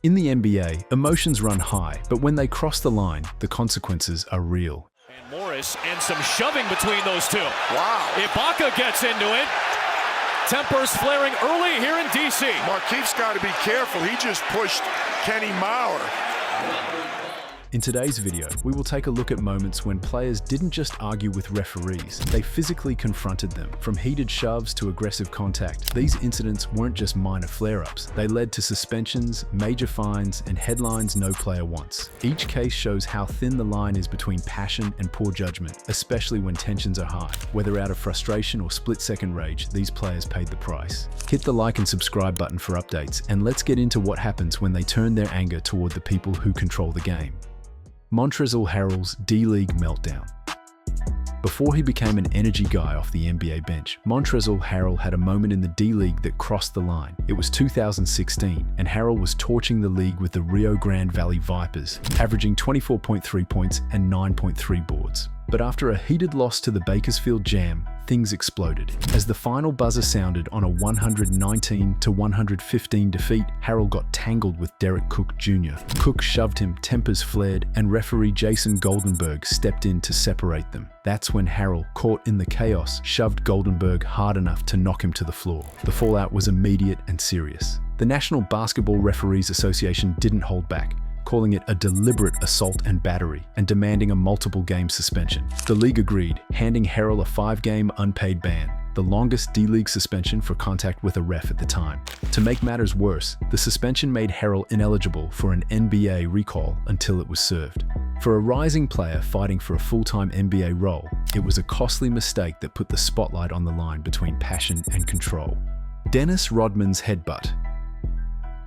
In the NBA, emotions run high, but when they cross the line, the consequences are real. And Morris and some shoving between those two. Wow. Ibaka gets into it. Tempers flaring early here in D.C. Markeith's got to be careful. He just pushed Kenny Maurer. In today's video, we will take a look at moments when players didn't just argue with referees, they physically confronted them. From heated shoves to aggressive contact, these incidents weren't just minor flare-ups. They led to suspensions, major fines, and headlines no player wants. Each case shows how thin the line is between passion and poor judgment, especially when tensions are high. Whether out of frustration or split-second rage, these players paid the price. Hit the like and subscribe button for updates, and let's get into what happens when they turn their anger toward the people who control the game. Montrezl Harrell's D-League meltdown. Before he became an energy guy off the NBA bench, Montrezl Harrell had a moment in the D-League that crossed the line. It was 2016, and Harrell was torching the league with the Rio Grande Valley Vipers, averaging 24.3 points and 9.3 boards. But after a heated loss to the Bakersfield Jam, things exploded. As the final buzzer sounded on a 119-115 defeat, Harrell got tangled with Derek Cook Jr. Cook shoved him, tempers flared, and referee Jason Goldenberg stepped in to separate them. That's when Harrell, caught in the chaos, shoved Goldenberg hard enough to knock him to the floor. The fallout was immediate and serious. The National Basketball Referees Association didn't hold back, calling it a deliberate assault and battery and demanding a multiple-game suspension. The league agreed, handing Harrell a 5-game unpaid ban, the longest D-League suspension for contact with a ref at the time. To make matters worse, the suspension made Harrell ineligible for an NBA recall until it was served. For a rising player fighting for a full-time NBA role, it was a costly mistake that put the spotlight on the line between passion and control. Dennis Rodman's headbutt.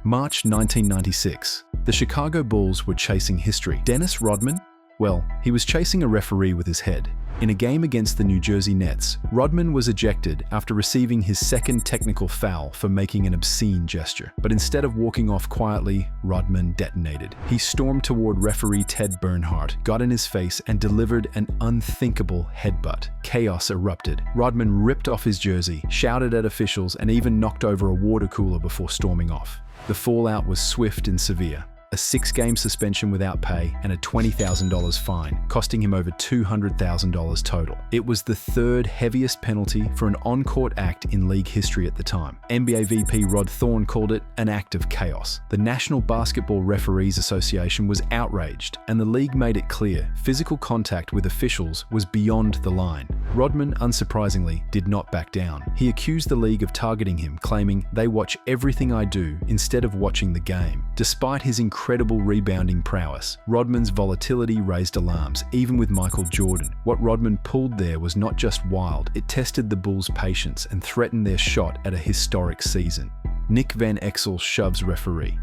March 1996. The Chicago Bulls were chasing history. Dennis Rodman? Well, he was chasing a referee with his head. In a game against the New Jersey Nets, Rodman was ejected after receiving his second technical foul for making an obscene gesture. But instead of walking off quietly, Rodman detonated. He stormed toward referee Ted Bernhardt, got in his face, and delivered an unthinkable headbutt. Chaos erupted. Rodman ripped off his jersey, shouted at officials, and even knocked over a water cooler before storming off. The fallout was swift and severe. A 6-game suspension without pay and a $20,000 fine, costing him over $200,000 total. It was the third heaviest penalty for an on-court act in league history at the time. NBA VP Rod Thorne called it an act of chaos. The National Basketball Referees Association was outraged, and the league made it clear physical contact with officials was beyond the line. Rodman, unsurprisingly, did not back down. He accused the league of targeting him, claiming, "They watch everything I do instead of watching the game." Despite his incredible rebounding prowess, Rodman's volatility raised alarms, even with Michael Jordan. What Rodman pulled there was not just wild, it tested the Bulls' patience and threatened their shot at a historic season. Nick Van Exel shoves referee.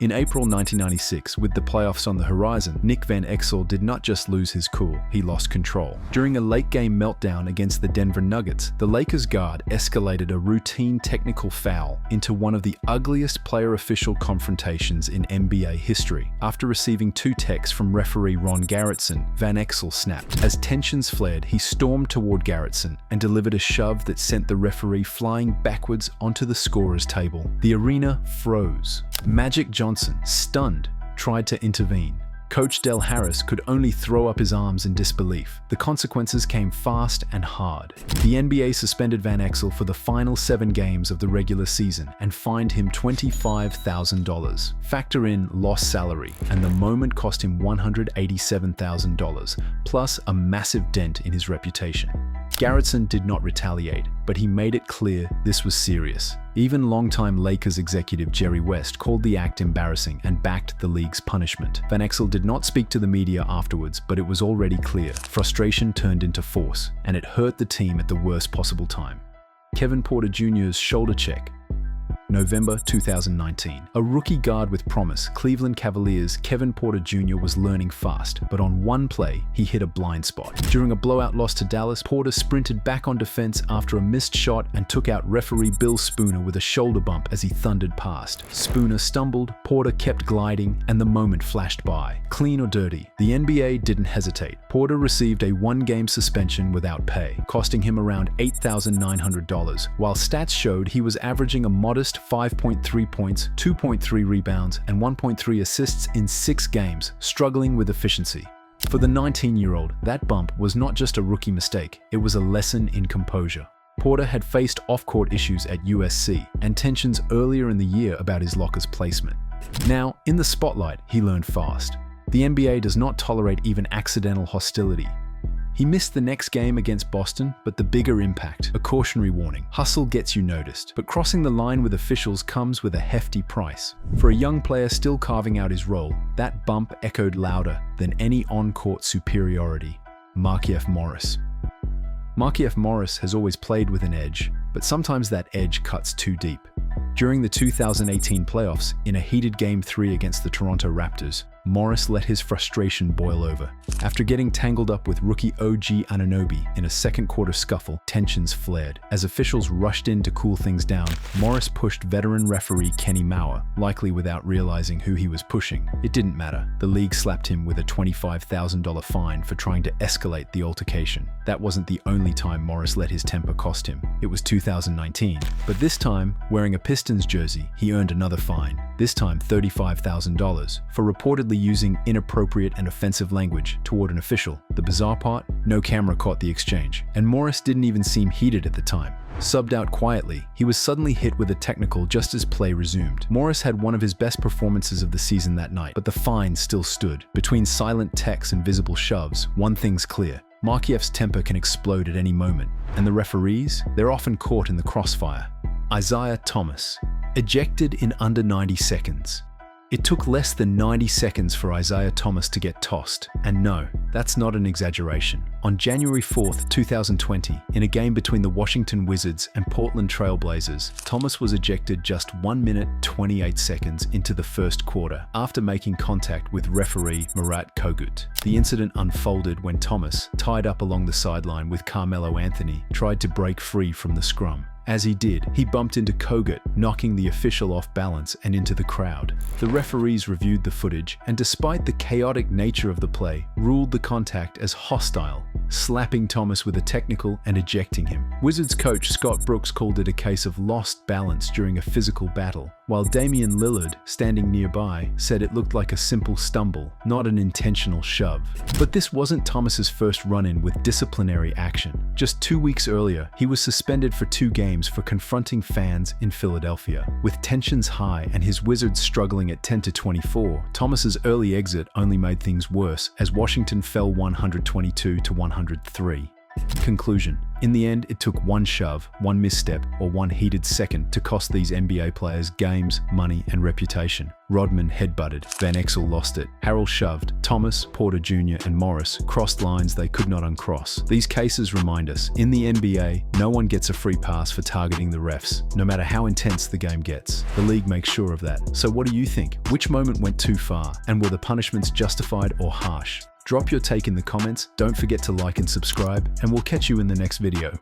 In April 1996, with the playoffs on the horizon, Nick Van Exel did not just lose his cool, he lost control. During a late-game meltdown against the Denver Nuggets, the Lakers guard escalated a routine technical foul into one of the ugliest player-official confrontations in NBA history. After receiving 2 techs from referee Ron Garretson, Van Exel snapped. As tensions flared, he stormed toward Garretson and delivered a shove that sent the referee flying backwards onto the scorer's table. The arena froze. Magic Johnson, stunned, tried to intervene. Coach Del Harris could only throw up his arms in disbelief. The consequences came fast and hard. The NBA suspended Van Exel for the final 7 games of the regular season and fined him $25,000. Factor in lost salary, and the moment cost him $187,000, plus a massive dent in his reputation. Garretson did not retaliate, but he made it clear this was serious. Even longtime Lakers executive Jerry West called the act embarrassing and backed the league's punishment. Van Exel did not speak to the media afterwards, but it was already clear. Frustration turned into force, and it hurt the team at the worst possible time. Kevin Porter Jr.'s shoulder check. November 2019. A rookie guard with promise, Cleveland Cavaliers' Kevin Porter Jr. was learning fast, but on one play, he hit a blind spot. During a blowout loss to Dallas, Porter sprinted back on defense after a missed shot and took out referee Bill Spooner with a shoulder bump as he thundered past. Spooner stumbled, Porter kept gliding, and the moment flashed by. Clean or dirty, the NBA didn't hesitate. Porter received a 1-game suspension without pay, costing him around $8,900, while stats showed he was averaging a modest 5.3 points, 2.3 rebounds, and 1.3 assists in 6 games, struggling with efficiency. For the 19-year-old, that bump was not just a rookie mistake, it was a lesson in composure. Porter had faced off-court issues at USC and tensions earlier in the year about his locker's placement. Now, in the spotlight, he learned fast. The NBA does not tolerate even accidental hostility. He missed the next game against Boston, but the bigger impact, a cautionary warning. Hustle gets you noticed, but crossing the line with officials comes with a hefty price. For a young player still carving out his role, that bump echoed louder than any on-court superiority. Markieff Morris. Markieff Morris has always played with an edge, but sometimes that edge cuts too deep. During the 2018 playoffs, in a heated Game 3 against the Toronto Raptors, Morris let his frustration boil over. After getting tangled up with rookie OG Anunoby in a second-quarter scuffle, tensions flared. As officials rushed in to cool things down, Morris pushed veteran referee Kenny Mauer, likely without realizing who he was pushing. It didn't matter. The league slapped him with a $25,000 fine for trying to escalate the altercation. That wasn't the only time Morris let his temper cost him. It was 2019. But this time, wearing a Pistons jersey, he earned another fine, this time $35,000, for reportedly using inappropriate and offensive language toward an official. The bizarre part? No camera caught the exchange, and Morris didn't even seem heated at the time. Subbed out quietly, he was suddenly hit with a technical just as play resumed. Morris had one of his best performances of the season that night, but the fine still stood. Between silent texts and visible shoves, one thing's clear. Markieff's temper can explode at any moment, and the referees? They're often caught in the crossfire. Isaiah Thomas, ejected in under 90 seconds. It took less than 90 seconds for Isaiah Thomas to get tossed, and no, that's not an exaggeration. On January 4th, 2020, in a game between the Washington Wizards and Portland Trail Blazers, Thomas was ejected just 1 minute 28 seconds into the first quarter after making contact with referee Murat Kogut. The incident unfolded when Thomas, tied up along the sideline with Carmelo Anthony, tried to break free from the scrum. As he did, he bumped into Kogut, knocking the official off balance and into the crowd. The referees reviewed the footage and, despite the chaotic nature of the play, ruled the contact as hostile, slapping Thomas with a technical and ejecting him. Wizards coach Scott Brooks called it a case of lost balance during a physical battle, while Damian Lillard, standing nearby, said it looked like a simple stumble, not an intentional shove. But this wasn't Thomas's first run-in with disciplinary action. Just 2 weeks earlier, he was suspended for 2 games for confronting fans in Philadelphia. With tensions high and his Wizards struggling at 10-24, Thomas's early exit only made things worse as Washington fell 122-103. Conclusion. In the end, it took one shove, one misstep, or one heated second to cost these NBA players games, money, and reputation. Rodman headbutted, Van Exel lost it, Harrell shoved, Thomas, Porter Jr., and Morris crossed lines they could not uncross. These cases remind us, in the NBA, no one gets a free pass for targeting the refs, no matter how intense the game gets. The league makes sure of that. So what do you think? Which moment went too far, and were the punishments justified or harsh? Drop your take in the comments, don't forget to like and subscribe, and we'll catch you in the next video.